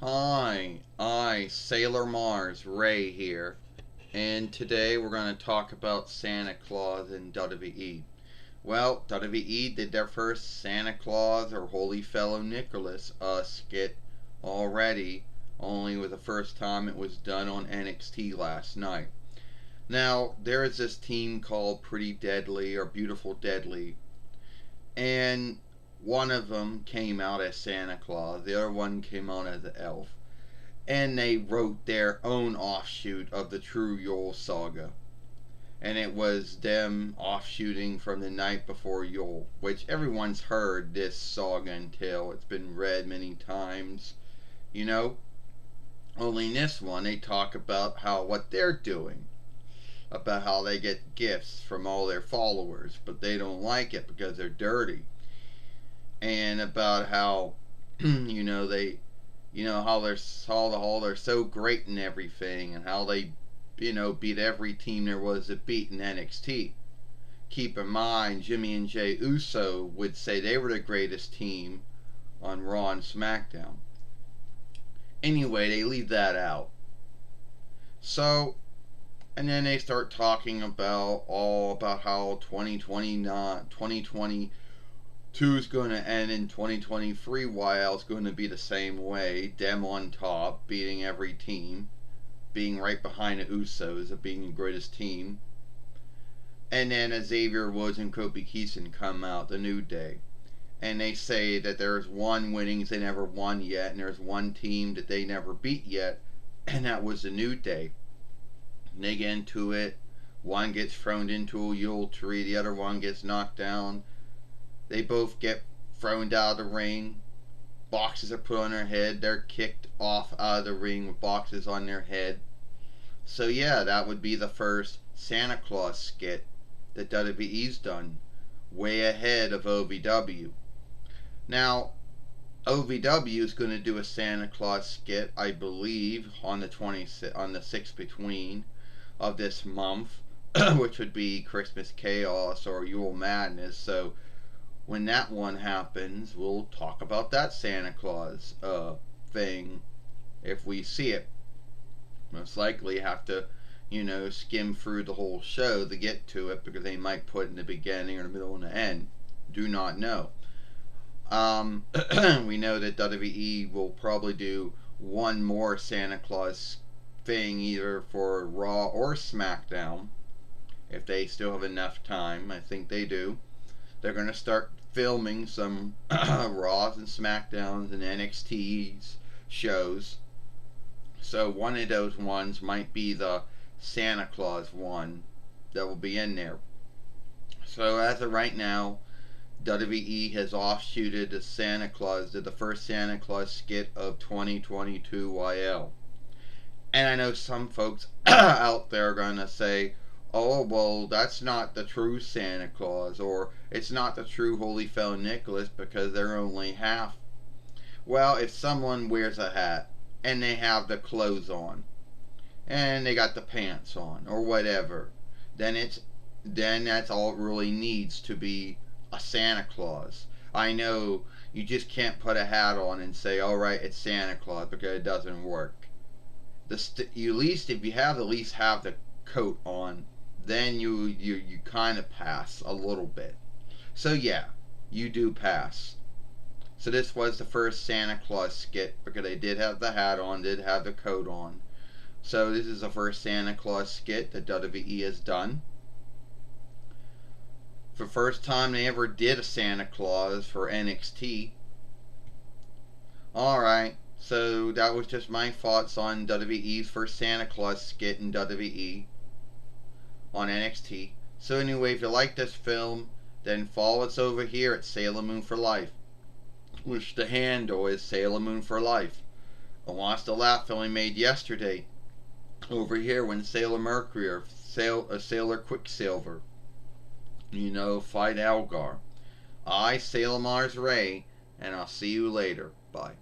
Hi, Sailor Mars, Ray here, and today we're going to talk about Santa Claus and WWE. Well, WWE did their first Santa Claus or Holy Fellow Nicholas skit already, only with the first time it was done on NXT last night. Now, there is this team called Pretty Deadly or Beautiful Deadly, and one of them came out as Santa Claus, the other one came out as an elf, and they wrote their own offshoot of the True Yule saga. And it was them offshooting from the night before Yule, which everyone's heard this saga and tale. It's been read many times, you know. Only in this one, they talk about how what they're doing, about how they get gifts from all their followers, but they don't like it because they're dirty, and about how, they how they're so great and everything, and how they beat every team there was to beat in NXT. Keep in mind, Jimmy and Jay Uso would say they were the greatest team on Raw and SmackDown. Anyway, they leave that out. So, and then they start talking about how 2022 is going to end in 2023, while it's going to be the same way. Them on top, beating every team, being right behind the Usos of being the greatest team. And then Xavier Woods and Kofi Kingston come out, the New Day. And they say that there's one winnings they never won yet, and there's one team that they never beat yet, and that was the New Day. And they get into it. One gets thrown into a Yule tree, the other one gets knocked down. They both get thrown out of the ring. Boxes are put on their head. They're kicked off out of the ring with boxes on their head. So yeah, that would be the first Santa Claus skit that WWE's done, way ahead of OVW. Now, OVW is going to do a Santa Claus skit, I believe, on the 6th between of this month, which would be Christmas Chaos or Yule Madness. So when that one happens, we'll talk about that Santa Claus thing if we see it. Most likely have to, skim through the whole show to get to it, because they might put it in the beginning or the middle and the end. Do not know. We know that WWE will probably do one more Santa Claus thing either for Raw or SmackDown, if they still have enough time. I think they do. They're going to start filming some Raws and SmackDowns and NXT's shows. So one of those ones might be the Santa Claus one that will be in there. So as of right now, WWE has offshooted the first Santa Claus skit of 2022 YL. And I know some folks out there are going to say, oh, well, that's not the true Santa Claus, or it's not the true Holy Fellow Nicholas because they're only half. Well, if someone wears a hat and they have the clothes on and they got the pants on or whatever, then that's all it really needs to be a Santa Claus. I know you just can't put a hat on and say, all right, it's Santa Claus, because it doesn't work. At least if you have at least have the coat on, then you kind of pass a little bit. So yeah, you do pass. So this was the first Santa Claus skit, because they did have the hat on, did have the coat on. So this is the first Santa Claus skit that WWE has done. For the first time they ever did a Santa Claus for NXT. Alright, so that was just my thoughts on WWE's first Santa Claus skit in WWE on NXT. So anyway, if you like this film, then follow us over here at Sailor Moon for Life, which the handle is Sailor Moon for Life. And watch the laugh film we made yesterday over here when Sailor Mercury or Sailor Quicksilver, fight Algar. I, Sailor Mars Ray, and I'll see you later. Bye.